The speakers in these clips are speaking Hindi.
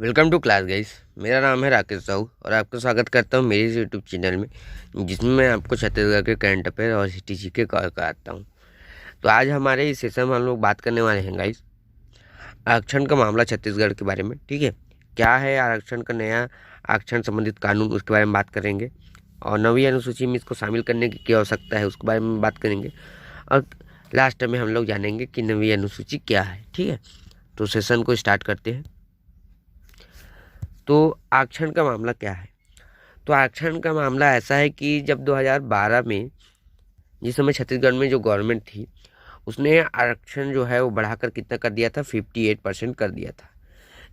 Welcome to class guys. मेरा नाम है राकेश साहू और आपका स्वागत करता हूँ मेरे इस यूट्यूब चैनल में, जिसमें मैं आपको छत्तीसगढ़ के करंट अफेयर और हिस्ट्री के कवर कराता हूँ। तो आज हमारे इस सेशन में हम लोग बात करने वाले हैं गाइस आरक्षण का मामला छत्तीसगढ़ के बारे में। ठीक है, क्या है आरक्षण का नया आरक्षण संबंधित कानून, उसके बारे में बात करेंगे। और नवी अनुसूची में इसको शामिल करने की क्या आवश्यकता है उसके बारे में बात करेंगे। और लास्ट में हम लोग जानेंगे कि नवी अनुसूची क्या है। ठीक है, तो सेशन को स्टार्ट करते हैं। तो आरक्षण का मामला क्या है? तो आरक्षण का मामला ऐसा है कि जब 2012 में, जिस समय छत्तीसगढ़ में जो गवर्नमेंट थी, उसने आरक्षण जो है वो बढ़ाकर कितना कर दिया था, 58% कर दिया था।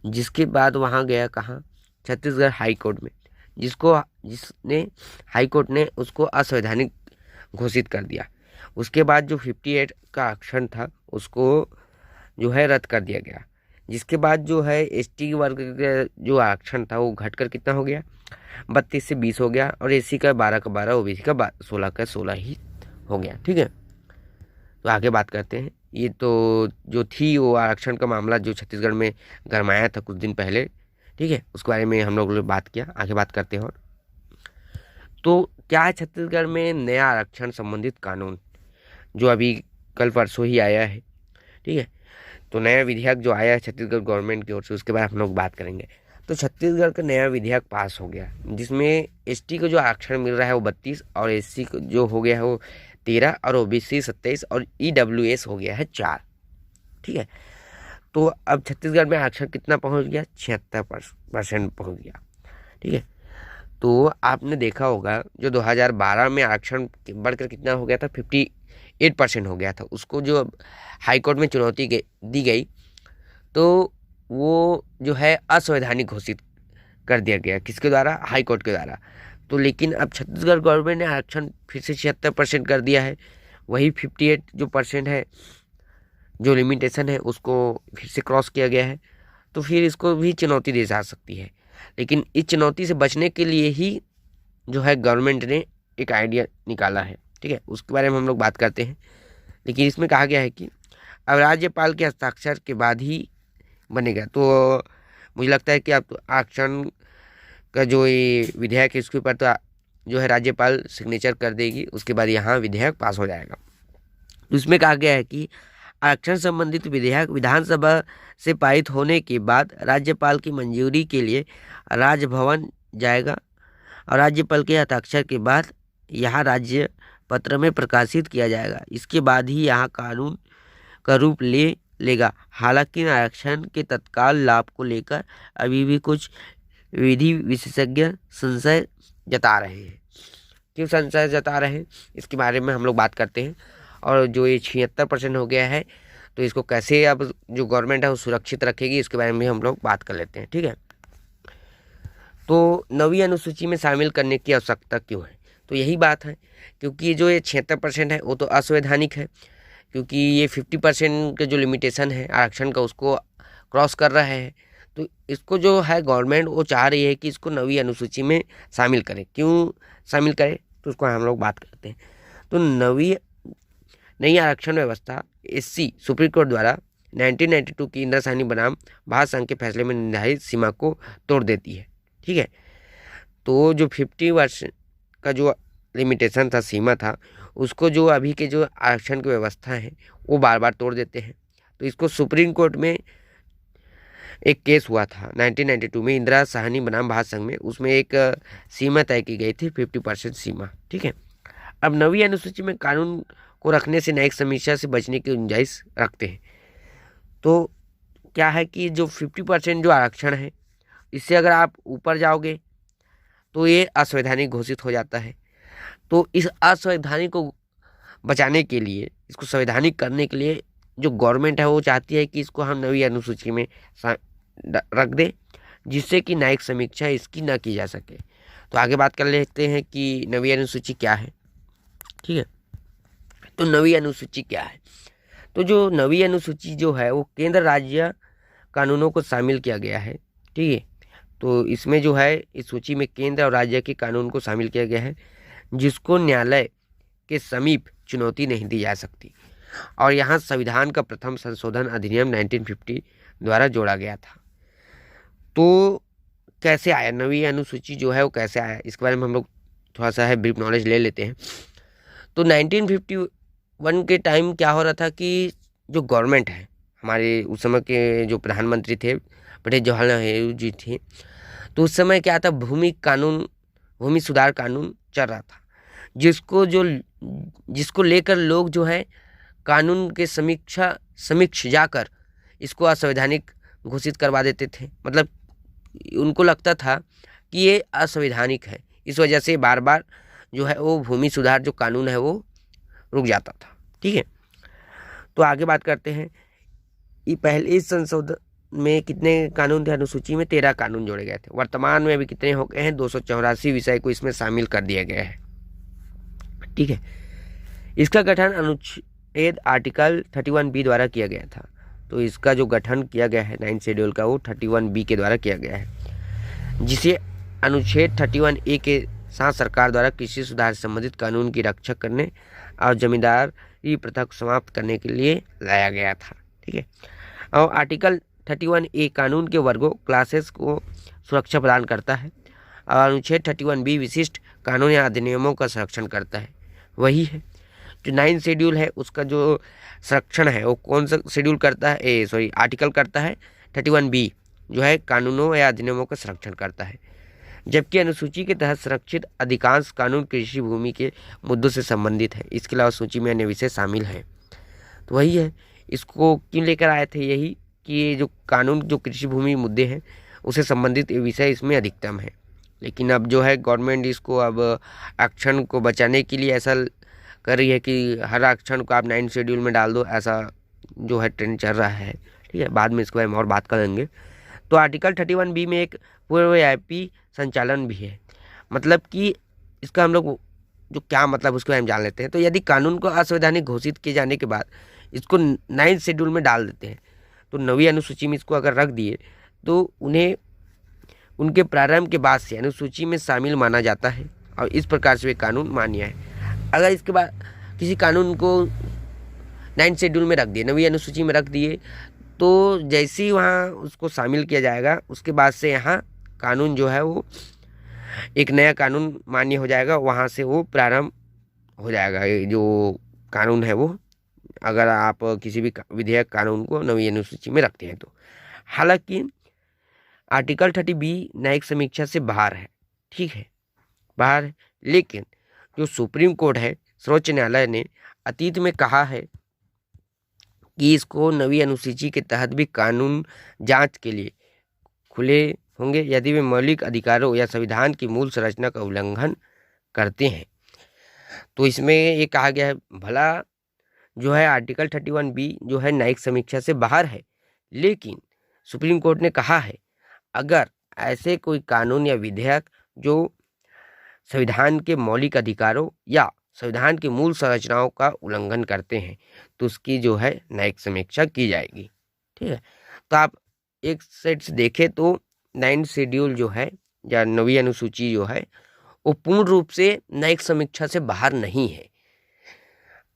जिसके बाद वहाँ गया कहाँ, छत्तीसगढ़ हाई कोर्ट में, जिसने हाई कोर्ट ने उसको असंवैधानिक घोषित कर दिया। उसके बाद जो 58 का आरक्षण था उसको जो है रद्द कर दिया गया। जिसके बाद जो है एसटी वर्ग का जो आरक्षण था वो घटकर कितना हो गया, 32 से 20 हो गया। और एसी का 12 का 12, ओबीसी का 16 का 16 ही हो गया। ठीक है, तो आगे बात करते हैं। ये तो जो थी वो आरक्षण का मामला जो छत्तीसगढ़ में गरमाया था कुछ दिन पहले। ठीक है, उसके बारे में हम लोग ने बात किया, आगे बात करते हैं। और तो क्या है छत्तीसगढ़ में नया आरक्षण संबंधित कानून जो अभी कल परसों ही आया है। ठीक है, तो नया विधेयक जो आया है छत्तीसगढ़ गवर्नमेंट की ओर से, उसके बारे में हम लोग बात करेंगे। तो छत्तीसगढ़ का नया विधेयक पास हो गया, जिसमें एसटी को जो आरक्षण मिल रहा है वो 32, और एससी को जो हो गया है वो 13, और ओबीसी 27, और ईडब्ल्यूएस हो गया है 4। ठीक है, तो अब छत्तीसगढ़ में आरक्षण कितना पहुंच गया, 76% पहुंच गया। ठीक है, तो आपने देखा होगा जो 2012 में आरक्षण बढ़कर कितना हो गया था, 58% हो गया था। उसको जो हाई कोर्ट में चुनौती दी गई, तो वो जो है असंवैधानिक घोषित कर दिया गया। किसके द्वारा? हाई कोर्ट के द्वारा। तो लेकिन अब छत्तीसगढ़ गवर्नमेंट ने आरक्षण फिर से 76% कर दिया है। वही 58 जो परसेंट है, जो लिमिटेशन है, उसको फिर से क्रॉस किया गया है। तो फिर इसको भी चुनौती दी जा सकती है। लेकिन इस चुनौती से बचने के लिए ही जो है गवर्नमेंट ने एक आइडिया निकाला है। ठीक है, उसके बारे में हम लोग बात करते हैं। लेकिन इसमें कहा गया है कि अब राज्यपाल के हस्ताक्षर के बाद ही बनेगा। तो मुझे लगता है कि आप आरक्षण का जो ये विधेयक है इसके ऊपर तो जो है राज्यपाल सिग्नेचर कर देगी, उसके बाद यहाँ विधेयक पास हो जाएगा। तो इसमें कहा गया है कि आरक्षण संबंधित विधेयक विधानसभा से पारित होने के बाद राज्यपाल की मंजूरी के लिए राजभवन जाएगा, और राज्यपाल के हस्ताक्षर के बाद यहाँ राज्य पत्र में प्रकाशित किया जाएगा। इसके बाद ही यहाँ कानून का रूप ले लेगा। हालांकि आरक्षण के तत्काल लाभ को लेकर अभी भी कुछ विधि विशेषज्ञ संशय जता रहे हैं। क्यों संशय जता रहे हैं, इसके बारे में हम लोग बात करते हैं। और जो ये 76% हो गया है, तो इसको कैसे अब जो गवर्नमेंट है वो सुरक्षित रखेगी, इसके बारे में हम लोग बात कर लेते हैं। ठीक है, तो नवी अनुसूची में शामिल करने की आवश्यकता क्यों है? तो यही बात है, क्योंकि जो ये 76% है वो तो असंवैधानिक है, क्योंकि ये 50% का जो लिमिटेशन है आरक्षण का उसको क्रॉस कर रहा है। तो इसको जो है गवर्नमेंट वो चाह रही है कि इसको नवी अनुसूची में शामिल करें। क्यों शामिल करें, तो उसको हम लोग बात करते हैं। तो नई आरक्षण व्यवस्था एससी सुप्रीम कोर्ट द्वारा 1992 की इंदिरा साहनी बनाम भारत संघ के फैसले में निर्धारित सीमा को तोड़ देती है। ठीक है, तो जो 50% का जो लिमिटेशन था, सीमा था, उसको जो अभी के जो आरक्षण की व्यवस्था है वो बार बार तोड़ देते हैं। तो इसको सुप्रीम कोर्ट में एक केस हुआ था 1992 में इंदिरा साहनी बनाम भारत संघ में, उसमें एक सीमा तय की गई थी, 50% सीमा। ठीक है, अब नवी अनुसूची में कानून को रखने से न्यायिक समीक्षा से बचने की गुंजाइश रखते हैं। तो क्या है कि जो 50% जो आरक्षण है, इससे अगर आप ऊपर जाओगे तो ये असंवैधानिक घोषित हो जाता है। तो इस असंवैधानिक को बचाने के लिए, इसको संवैधानिक करने के लिए जो गवर्नमेंट है वो चाहती है कि इसको हम नवी अनुसूची में रख दें, जिससे कि न्यायिक समीक्षा इसकी न की जा सके। तो आगे बात कर लेते हैं कि नवी अनुसूची क्या है। ठीक है, तो नवी अनुसूची क्या है? तो जो नवी अनुसूची जो है वो केंद्र राज्य कानूनों को शामिल किया गया है। ठीक है, तो इसमें जो है इस सूची में केंद्र और राज्य के कानून को शामिल किया गया है, जिसको न्यायालय के समीप चुनौती नहीं दी जा सकती। और यहाँ संविधान का प्रथम संशोधन अधिनियम 1950 द्वारा जोड़ा गया था। तो कैसे आया नवी अनुसूची जो है वो कैसे आया, इसके बारे में हम लोग थोड़ा सा है ब्रीफ नॉलेज ले लेते हैं। तो 1951 के टाइम क्या हो रहा था कि जो गवर्नमेंट है हमारे उस समय के जो प्रधानमंत्री थे पंडित जवाहरलाल नेहरू जी थे, तो उस समय क्या था, भूमि सुधार कानून चल रहा था, जिसको लेकर लोग जो है कानून के समीक्ष जाकर इसको असंवैधानिक घोषित करवा देते थे। मतलब उनको लगता था कि ये असंवैधानिक है, इस वजह से बार बार जो है वो भूमि सुधार जो कानून है वो रुक जाता था। ठीक है, तो आगे बात करते हैं। ये पहले इस संशोधन में कितने कानून थे, अनुसूची में 13 कानून जोड़े गए थे। वर्तमान में अभी कितने हो गए हैं, 284 विषय को इसमें शामिल कर दिया गया है। ठीक है, इसका गठन अनुच्छेद आर्टिकल 31B द्वारा किया गया था। तो इसका जो गठन किया गया है 9 शेड्यूल का वो 31B के द्वारा किया गया है, जिसे अनुच्छेद 31A के साथ सरकार द्वारा कृषि सुधार से संबंधित कानून की रक्षा करने और जमींदारी प्रथा को समाप्त करने के लिए लाया गया था। ठीक है, और आर्टिकल 31A कानून के वर्गों क्लासेस को सुरक्षा प्रदान करता है और अनुच्छेद 31B विशिष्ट कानून या अधिनियमों का संरक्षण करता है। वही है जो 9 शेड्यूल है, उसका जो संरक्षण है वो कौन सा शेड्यूल करता है, आर्टिकल करता है 31B, जो है कानूनों या अधिनियमों का संरक्षण करता है। जबकि अनुसूची के तहत संरक्षित अधिकांश कानून कृषि भूमि के मुद्दों से संबंधित है। इसके अलावा सूची में अन्य विषय शामिल हैं। तो वही है, इसको क्यों लेकर आए थे, यही कि ये जो कानून जो कृषि भूमि मुद्दे हैं उससे संबंधित विषय इसमें अधिकतम है। लेकिन अब जो है गवर्नमेंट इसको अब आरक्षण को बचाने के लिए ऐसा कर रही है कि हर आरक्षण को आप 9 शेड्यूल में डाल दो, ऐसा जो है ट्रेंड चल रहा है। ठीक है, बाद में इसके बारे में और बात करेंगे। तो आर्टिकल 31B में एक पूर्वव्यापी संचालन भी है। मतलब कि इसका हम लोग जो क्या मतलब उसके बारे में जान लेते हैं। तो यदि कानून को असंवैधानिक घोषित किए जाने के बाद इसको 9 शेड्यूल में डाल देते हैं, तो नवी अनुसूची में इसको अगर रख दिए तो उन्हें उनके प्रारंभ के बाद से अनुसूची में शामिल माना जाता है और इस प्रकार से वे कानून मान्य है। अगर इसके बाद किसी कानून को 9 शेड्यूल में रख दिए, नवी अनुसूची में रख दिए, तो जैसे ही वहाँ उसको शामिल किया जाएगा उसके बाद से यहाँ कानून जो है वो एक नया कानून मान्य हो जाएगा, वहाँ से वो प्रारंभ हो जाएगा जो कानून है वो, अगर आप किसी भी विधेयक कानून को नवी अनुसूची में रखते हैं तो। हालांकि आर्टिकल 30B न्यायिक समीक्षा से बाहर है। ठीक है, बाहर है, लेकिन जो सुप्रीम कोर्ट है, सर्वोच्च न्यायालय ने अतीत में कहा है कि इसको नवी अनुसूची के तहत भी कानून जांच के लिए खुले होंगे यदि वे मौलिक अधिकारों या संविधान की मूल संरचना का उल्लंघन करते हैं। तो इसमें ये कहा गया है, भला जो है आर्टिकल 31B जो है न्यायिक समीक्षा से बाहर है, लेकिन सुप्रीम कोर्ट ने कहा है अगर ऐसे कोई कानून या विधेयक जो संविधान के मौलिक अधिकारों या संविधान की मूल संरचनाओं का उल्लंघन करते हैं तो उसकी जो है न्यायिक समीक्षा की जाएगी। ठीक है, तो आप एक साइड से देखें तो 9 शेड्यूल जो है या नवी अनुसूची जो है वो पूर्ण रूप से न्यायिक समीक्षा से बाहर नहीं है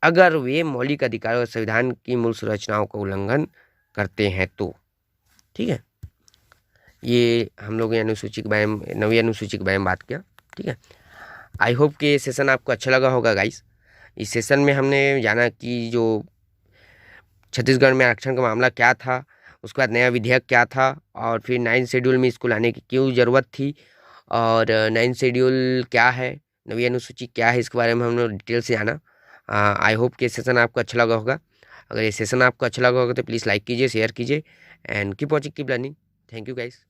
अगर वे मौलिक अधिकारों और संविधान की मूल संरचनाओं का उल्लंघन करते हैं तो। ठीक है, ये हम लोग अनुसूची के बारे में, नवी अनुसूची के बारे में बात किया। ठीक है, आई होप कि ये सेशन आपको अच्छा लगा होगा गाइस। इस सेशन में हमने जाना कि जो छत्तीसगढ़ में आरक्षण का मामला क्या था, उसके बाद नया विधेयक क्या था, और फिर 9 शेड्यूल में इसको लाने की क्यों ज़रूरत थी, और 9 शेड्यूल क्या है, नवी अनुसूची क्या है, इसके बारे में हमने डिटेल से जाना। आई होप कि सेशन आपको अच्छा लगा होगा। अगर ये सेशन आपको अच्छा लगा होगा तो प्लीज़ लाइक कीजिए, शेयर कीजिए and keep watching, keep learning. Thank you guys.